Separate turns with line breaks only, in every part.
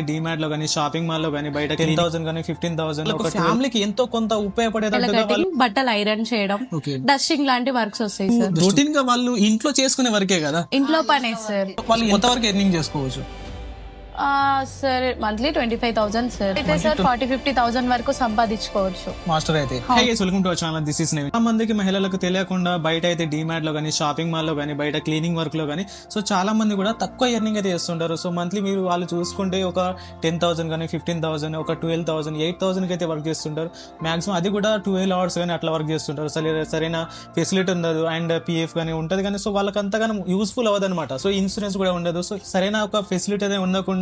డిమార్ట్ లో గానీ, shopping mall లో గానీ, బయట 10,000 గానీ, 15,000 ఒక ఫ్యామిలీకి ఎంతో కొంత ఉపయోగపడేటట్టుగా వాళ్ళు
బట్టలు ఐరన్ చేయడం, డస్టింగ్ లాంటి వర్క్స్ వస్తాయి సార్.
రొటీన్ గా వాళ్ళు ఇంట్లో చేసుకునే వరకే కదా,
ఇంట్లో పనే సార్.
వాళ్ళు ఎంతవరకు ఎర్నింగ్ చేసుకోవచ్చు?
Sir monthly 25,000 sir. అయితే సార్ 40-50,000 వరకు సంపాదించుకోవచ్చు
మాస్టర్ అయితే. Welcome to our channel, this is name. చాలా మందికి మహిళలకు తెలియకుండా బయట అయితే డిమార్ట్ లో గానీ, షాపింగ్ మాల్ లో గానీ, బయట క్లీనింగ్ వర్క్ లో గానీ, సో చాలా మంది కూడా తక్కువ ఎర్నింగ్ అయితే చేస్తుంటారు. సో మంత్లీ మీరు వాళ్ళు చూసుకుంటే ఒక 10,000 కానీ, 15,000, ఒక 12,000, 8,000 కి అయితే వర్క్ చేస్తుంటారు. మాక్సిమం అది కూడా 12 hours కానీ అట్లా వర్క్ చేస్తుంటారు. సరైన ఫెసిలిటీ ఉండదు, అండ్ పిఎఫ్ కానీ ఉంటది కానీ, సో వాళ్ళకి అంతగానో యూస్ఫుల్ అవ్వదు అనమాట. సో ఇన్సూరెన్స్ కూడా ఉండదు. సో సరైన ఒక ఫెసిలిటీ అయితే ఉండకుండా,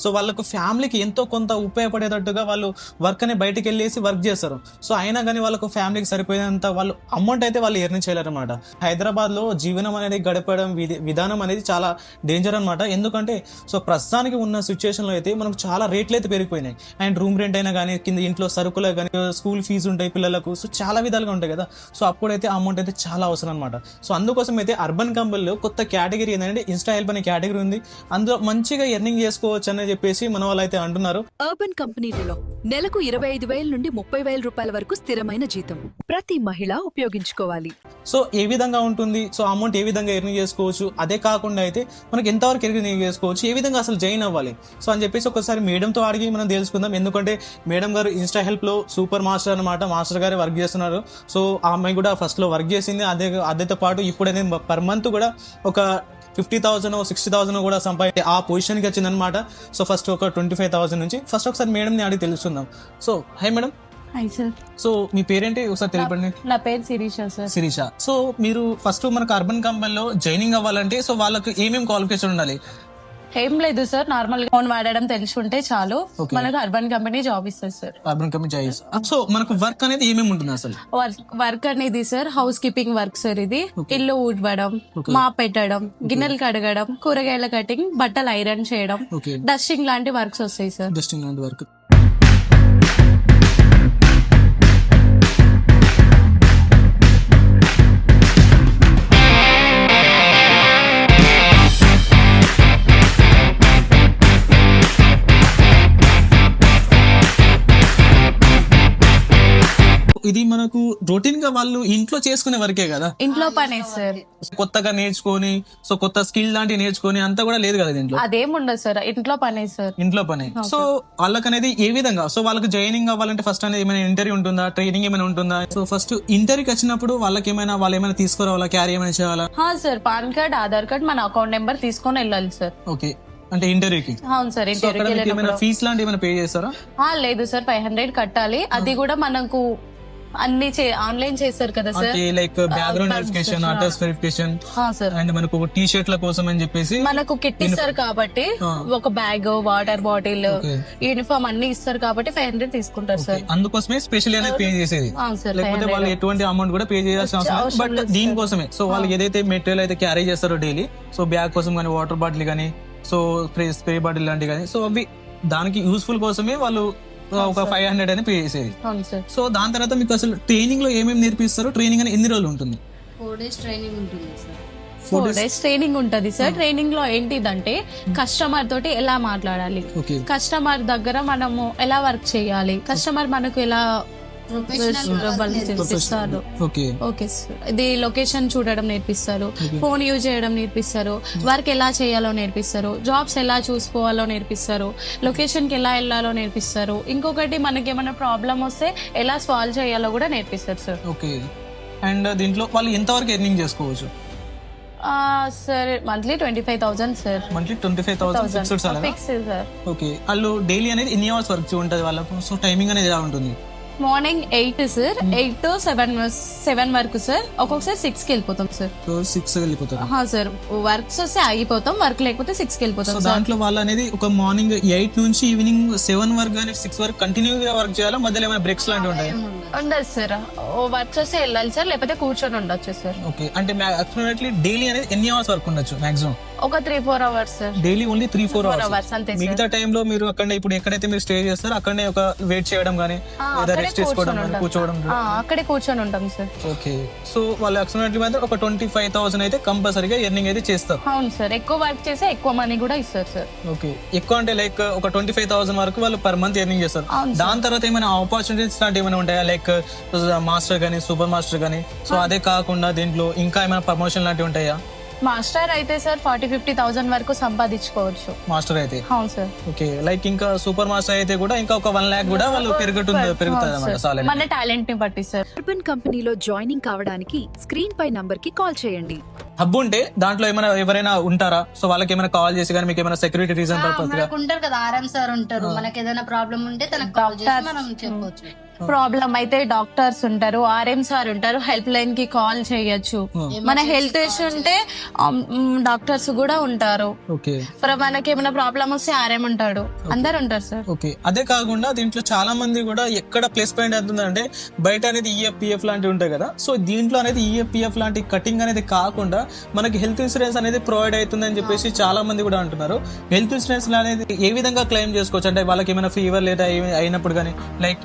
సో వాళ్ళకు ఫ్యామిలీకి ఎంతో కొంత ఉపయోగపడేటట్టుగా వాళ్ళు వర్క్ అని బయటకు వెళ్ళేసి వర్క్ చేస్తారు. సో అయినా కానీ వాళ్ళకు ఫ్యామిలీకి సరిపోయేంత వాళ్ళు అమౌంట్ అయితే వాళ్ళు ఎర్న్ చేయలేరన్నమాట. హైదరాబాద్ లో జీవనం అనేది గడపడం విధానం అనేది చాలా డేంజర్ అనమాట. ఎందుకంటే సో ప్రస్తుతానికి ఉన్న సిచ్యువేషన్ లో అయితే మనకు చాలా రేట్లు అయితే పెరిగిపోయినాయి. అండ్ రూమ్ రెంట్ అయినా కానీ, కింద ఇంట్లో సరుకులు కానీ, స్కూల్ ఫీజు ఉంటాయి పిల్లలకు, సో చాలా విధాలుగా ఉంటాయి కదా. సో అప్పుడైతే అమౌంట్ అయితే చాలా అవసరం అనమాట. సో అందుకోసం అయితే అర్బన్ కంపెనీలో కొత్త కేటగిరీ ఏంటంటే ఇన్స్టా హెల్ప్ అనే కేటగిరీ ఉంది. అందులో మంచిగా ఎర్నింగ్ చేసుకోవచ్చు అని చెప్పేసి మన వాళ్ళు అయితే అంటున్నారు.
అర్బన్ కంపెనీలలో నెలకు 25,000 నుండి 30,000 రూపాయల వరకు స్థిరమైన జీతం ప్రతి మహిళ ఉపయోగించుకోవాలి.
సో ఏ విధంగా ఉంటుంది, సో అమౌంట్ ఏ విధంగా ఎర్నింగ్ చేసుకోవచ్చు, అదే కాకుండా అయితే మనకి ఎంతవరకు ఎర్నింగ్ చేసుకోవచ్చు, ఏ విధంగా అసలు జాయిన్ అవ్వాలి, సో అని చెప్పేసి ఒకసారి మేడంతో అడిగి మనం తెలుసుకుందాం. ఎందుకంటే మేడం గారు ఇన్స్టా హెల్ప్ లో సూపర్ మాస్టర్ అనమాట, మాస్టర్ గారే వర్క్ చేస్తున్నారు. సో ఆ అమ్మాయి కూడా ఫస్ట్ లో వర్క్ చేసింది, అదేతో పాటు ఇప్పుడైతే పర్ మంత్ కూడా ఒక 50,000, 60,000 కూడా సంపాదించి ఆ పొజిషన్ కి వచ్చిందనమాట. సో ఫస్ట్ ఒక 25,000 నుంచి ఫస్ట్ ఒకసారి మేడం ని అడిగి తెలుసుకుందాం. So hi madam.
Hi sir.
So మీ పేరేంటి ఒకసారి తెలిపండి.
నా పేరు శిరీష సార్.
శిరీష. సో మీరు ఫస్ట్ మనకు అర్బన్ కంపెనీలో జాయినింగ్ అవ్వాలంటే సో వాళ్ళకి ఏమేమి క్వాలిఫికేషన్ ఉండాలి?
ఏం లేదు సార్, నార్మల్ గా ఫోన్ వాడడం తెలిసి ఉంటే చాలు, మనకు అర్బన్ కంపెనీ జాబ్ ఇస్తుంది సార్.
అర్బన్ కంపెనీ జాబ్ ఇస్తుంది. సో మనకు వర్క్ అనేది ఏమేమి ఉంటుంది అసలు?
వర్క్ అనేది sir house keeping work sir. ఇది ఇల్లు ఊడ్వడం, మాప్ పెట్టడం, గిన్నెలు కడగడం, కూరగాయల కటింగ్, బట్టలు ఐరన్ చేయడం, డస్టింగ్ లాంటి వర్క్స్ వస్తాయి సార్.
డస్టింగ్ లాంటి వర్క్. ఇది మనకు రొటీన్ గా వాళ్ళు ఇంట్లో చేసుకునే వరకే కదా,
ఇంట్లో పనే సార్.
కొత్తగా నేర్చుకొని సో కొత్త స్కిల్ లాంటివి నేర్చుకొని అంతా కూడా లేదు కదా దీంట్లో.
అదేముండదు సార్, ఇంట్లో పనే సార్.
ఇంట్లో పనే. సో వాళ్ళకి అనేది ఏ విధంగా, సో వాళ్ళకి జాయినింగ్ అవ్వాలంటే ఫస్ట్ అనేది ఏమైనా ఇంటర్వ్యూ ఉంటుందా, ట్రైనింగ్ ఏమైనా ఉంటుందా? సో ఫస్ట్ ఇంటర్వ్యూకి వచ్చినప్పుడు వాళ్ళకి వాళ్ళు ఏమైనా తీసుకురావాలా, క్యారీ ఏమైనా చేయాలా?
Sir pan card, Aadhaar card, మన అకౌంట్ నెంబర్ తీసుకొని వెళ్ళాలి సార్.
ఓకే, అంటే ఇంటర్వ్యూకి.
అవును సార్.
ఇంటర్వ్యూకి ఫీజ్ లాంటి ఏమైనా పే చేస్తారా?
లేదు సార్, 500 కట్టాలి. అది కూడా మనకు అన్ని ఆన్లైన్ చేస్తారు కదా sir,
like background verification, address verification, and మనకు టీ షర్ట్ల కోసం అని చెప్పేసి
మనకు కిట్ ఇస్తారు కాబట్టి, ఒక బ్యాగ్, వాటర్ బాటిల్, యూనిఫామ్ అన్ని ఇస్తారు కాబట్టి 500 తీసుకుంటారు సార్.
అందుకోసమే స్పెషల్ అనేది పే చేసేది, లేకపోతే వాళ్ళు ఎటువంటి అమౌంట్ కూడా పే చేయాల్సిన అవసరం. బట్ దీనికోసమే సో వాళ్ళు ఏదైతే మెటీరియల్ అయితే క్యారీ చేస్తారో డైలీ, సో బ్యాగ్ కోసం కానీ, వాటర్ బాటిల్ కానీ, సో స్ప్రే బాటిల్ లాంటివి కానీ, సో అవి దానికి యూస్ఫుల్ కోసమే వాళ్ళు ఒక 500 అని పే చేసేది. సో దాని తర్వాత మీకు అసలు ట్రైనింగ్ లో ఏమేమి నేర్పిస్తారు? ట్రైనింగ్ అని ఎన్ని రోజులు ఉంటుంది?
4 days ట్రైనింగ్ ఉంటుంది సార్. 4 days ట్రైనింగ్ ఉంటుంది సార్. ట్రైనింగ్ లో ఏంటిదంటే కస్టమర్ తోటి ఎలా మాట్లాడాలి, కస్టమర్ దగ్గర మనము ఎలా వర్క్ చేయాలి, కస్టమర్ మనకు ఎలా నేర్పిస్తారు. Okay sir. ఇది లొకేషన్ చూడడం నేర్పిస్తారు, ఫోన్ యూజ్ చేయడం నేర్పిస్తారు, వర్క్ ఎలా చేయాలో నేర్పిస్తారు, జాబ్స్ ఎలా చూసుకోవాలో నేర్పిస్తారు, లొకేషన్ కి ఎలా వెళ్ళాలో నేర్పిస్తారు. ఇంకొకటి మనకి ఏమైనా ప్రాబ్లం వస్తే ఎలా సాల్వ్ చేయాలో కూడా నేర్పిస్తారు సార్.
ఓకే. అండ్ దీంట్లో వాళ్ళు ఎంతవరకు ఎర్నింగ్ చేసుకోవచ్చు?
Sir monthly 25,000 sir.
Monthly 25,000
fixed sir.
Okay. వాళ్ళు డైలీ అనేది ఎన్ని అవర్స్ వర్క్ ఉంటుంది వాళ్ళకు? సో టైమింగ్ అనేది ఎలా ఉంటుంది?
మార్నింగ్ 8 సార్, 8 to 7 వరకు సార్. ఒక్కొక్కసారి 6 కి వెళ్ళిపోతాం సార్.
6 వెళ్ళిపోతారు
సార్. వర్క్స్ వస్తే ఆగిపోతాం, వర్క్ లేకపోతే 6 కి వెళ్ళిపోతాం.
దాంట్లో వాళ్ళు అనేది ఒక మార్నింగ్ 8 నుంచి ఈవినింగ్ 7 వరకు కానీ 6 వరకు కంటిన్యూగా వర్క్ చేయాలా? మధ్యలో ఏమైనా బ్రేక్స్ లాంటివి ఉంటాయి?
ఉండదు సార్. వర్క్స్ వస్తే వెళ్ళాలి సార్, లేకపోతే కూర్చొని ఉండొచ్చు సార్.
ఓకే. అంటే డైలీ అనేది ఎన్ని అవర్స్ వర్క్ ఉండొచ్చు మాక్సిమం?
ఒక 3-4 hours sir.
Daily only 3-4
4
hours.
Hours అంతే సార్.
మిగతా టైంలో మీరు అక్కడ ఇప్పుడు ఎక్కడైతే మీరు స్టే చేస్తారో అక్కడనే ఒక వెయిట్ చేయడం కానీ లేదా
అక్కడే
రెస్ట్ తీసుకోవడం కానీ కూర్చోవడం.
అక్కడే కూర్చొని ఉంటాం సార్.
ఓకే, సో వాళ్ళు అప్రాక్సిమేట్లీ మాత్రం ఒక 25,000 అయితే కంపల్సరీగా ఎర్నింగ్ అయితే చేస్తారు.
అవును సార్, ఎక్కువ వర్క్ చేస్తే ఎక్కువ మనీ కూడా ఇస్తారు సార్.
ఓకే, ఎక్కువ అంటే లైక్ ఒక 25,000 వరకు వాళ్ళు పర్ మంత్ ఎర్నింగ్ చేస్తారు. దాని తర్వాత ఏమైనా ఆపర్చునిటీస్ లాంటి ఏమైనా ఉంటాయా, లైక్ మాస్టర్ కానీ సూపర్ మాస్టర్ కానీ? సో అదే కాకుండా దీంట్లో ఇంకా ఏమైనా ప్రమోషన్ లాంటివి ఉంటాయా?
మాస్టర్ అయితే సార్ 40-50,000 వరకు సంపాదించుకోవచ్చు.
మాస్టర్ అయితే
అవును సార్.
ఓకే, లైక్ ఇంకా సూపర్ మాస్టర్ అయితే కూడా ఇంకా ఒక 1 lakh కూడా వాళ్ళు పెరుగుతుంది అన్నమాట సాలరీ.
మన టాలెంట్ ని బట్టి సార్.
అర్బన్ కంపెనీలో జాయినింగ్ కావడానికి స్క్రీన్ పై నంబర్ కి కాల్ చేయండి.
హబ్ ఉంటే దాంట్లో ఏమైనా ఎవరైనా ఉంటారా? సో వాళ్ళకి ఏమైనా కాల్ చేసి కానీ మీకు ఏమైనా సెక్యూరిటీ రీజన్ పర్పస్ గా
మనకు ఉంటారు కదా, ఆర్ఎం సార్ ఉంటారు. మనకి ఏదైనా ప్రాబ్లం ఉంటే తనకు కాల్ చేసి మనం చెప్పవచ్చు.
ప్రాబ్లం అయితే డాక్టర్స్ ఉంటారు, ఆర్ఎం సార్ ఉంటారు, హెల్ప్ లైన్ కి కాల్ చేయొచ్చు. మన హెల్త్ ఇష్యూ ఉంటే డాక్టర్స్ కూడా ఉంటారు.
ఓకే,
మనకి ఏమైనా ప్రాబ్లం వస్తే ఆర్ఎం ఉంటాడు, అందరు ఉంటారు సార్.
ఓకే. అదే కాకుండా దీంట్లో చాలా మంది కూడా ఎక్కడ ప్లస్ పాయింట్ అవుతుందంటే బయట అనేది ఈఎఫ్ పిఎఫ్ లాంటివి ఉంటాయి కదా. సో దీంట్లో అనేది ఈఎఫ్ పిఎఫ్ లాంటి కటింగ్ అనేది కాకుండా మనకి హెల్త్ ఇన్సూరెన్స్ అనేది ప్రొవైడ్ అవుతుందని చెప్పేసి చాలా మంది కూడా అంటున్నారు. హెల్త్ ఇన్సూరెన్స్ అనేది ఏ విధంగా క్లెయిమ్ చేసుకోవచ్చు అంటే వాళ్ళకి ఏమైనా ఫీవర్ లేదా అయినప్పుడు కానీ లైక్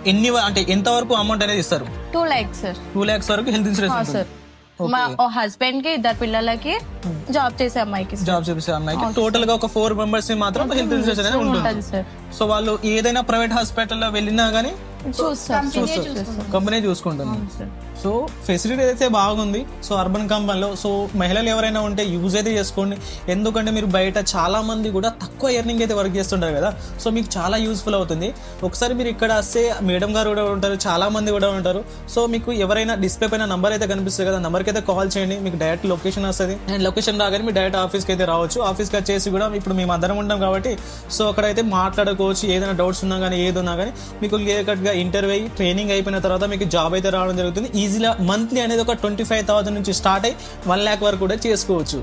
అంటే ఎంత వరకు అమౌంట్ అనేది ఇస్తారు?
2 lakhs సార్.
2 lakhs వరకు హెల్త్ ఇన్సూరెన్స్
సార్. మా హస్బెండ్ కి 2 పిల్లలకి జాబ్ చేసే అమ్మాయికి
జాబ్ చేసే అమ్మాయికి టోటల్ గా ఒక 4 members ని మాత్రం హెల్త్ ఇన్సూరెన్స్ అనేది ఉంటుంది
సార్.
సో వాళ్ళు ఏదైనా ప్రైవేట్ హాస్పిటల్లో వెళ్ళినా గానీ
చూస్తారు,
కంపెనీ చూసుకుంటుంది. సో ఫెసిలిటీ అయితే బాగుంది. సో అర్బన్ కంపెనీలో సో మహిళలు ఎవరైనా ఉంటే యూజ్ అయితే చేసుకోండి. ఎందుకంటే మీరు బయట చాలా మంది కూడా తక్కువ ఎర్నింగ్ అయితే వర్క్ చేస్తుంటారు కదా. సో మీకు చాలా యూస్ఫుల్ అవుతుంది. ఒకసారి మీరు ఇక్కడ వస్తే మేడం గారు కూడా ఉంటారు, చాలా మంది కూడా ఉంటారు. సో మీకు ఎవరైనా డిస్ప్లే పైన నంబర్ అయితే కనిపిస్తుంది కదా, నంబర్కి అయితే కాల్ చేయండి. మీకు డైరెక్ట్ లొకేషన్ వస్తుంది. అండ్ లొకేషన్ రాగానే మీరు డైరెక్ట్ ఆఫీస్కి అయితే రావచ్చు. ఆఫీస్కి వచ్చేసి కూడా ఇప్పుడు మేము అందరం ఉంటాం కాబట్టి సో అక్కడైతే మాట్లాడుకోవచ్చు. ఏదైనా డౌట్స్ ఉన్నా కానీ ఏది ఉన్నా కానీ మీకు క్లియర్ ఇంటర్వ్యూ అయ్యి ట్రైనింగ్ అయిపోయిన తర్వాత మీకు జాబ్ అయితే రావడం జరుగుతుంది. ఈజీగా మంత్లీ అనేది ఒక 25,000 నుంచి స్టార్ట్ అయ్యి 1 lakh వరకు కూడా చేసుకోవచ్చు.